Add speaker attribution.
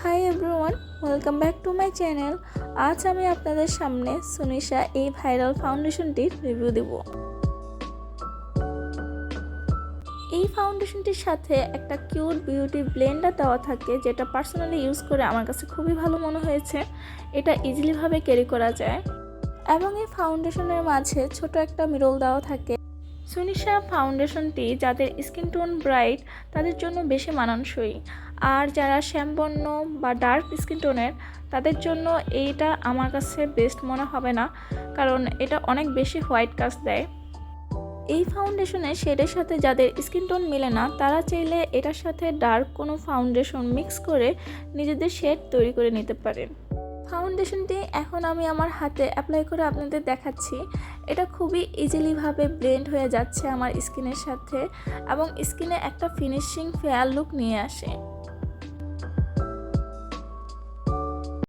Speaker 1: Hi everyone, welcome back to my channel. আজ আমি আপনাদের সামনে সুনিশা এই ভাইরাল ফাউন্ডেশনটির রিভিউ দেব। এই ফাউন্ডেশনটির সাথে একটা কিউট বিউটি ব্লেন্ডার দেওয়া থাকে, যেটা পার্সোনালি ইউজ করে আমার কাছে খুবই ভালো মনে হয়েছে। এটা ইজিলিভাবে ক্যারি করা যায় এবং এই ফাউন্ডেশনের মাঝে ছোট একটা মিরর দেওয়া থাকে। সুনিশা ফাউন্ডেশনটি যাদের স্কিন টোন ব্রাইট তাদের জন্য বেশি মানানসই, আর যারা শ্যামবর্ণ বা ডার্ক স্কিন টোনের তাদের জন্য এইটা আমার কাছে বেস্ট মনে হবে না, কারণ এটা অনেক বেশি হোয়াইট কাস্ট দেয়। এই ফাউন্ডেশনের শেডের সাথে যাদের স্কিন টোন মেলে না তারা চাইলে এটার সাথে ডার্ক কোনো ফাউন্ডেশন মিক্স করে নিজেদের শেড তৈরি করে নিতে পারেন। ফাউন্ডেশনটি এখন আমি আমার হাতে অ্যাপ্লাই করে আপনাদের দেখাচ্ছি। এটা খুবই ইজিলিভাবে ব্লেন্ড হয়ে যাচ্ছে আমার স্কিনের সাথে এবং স্কিনে একটা ফিনিশিং ফেয়ার লুক নিয়ে আসে।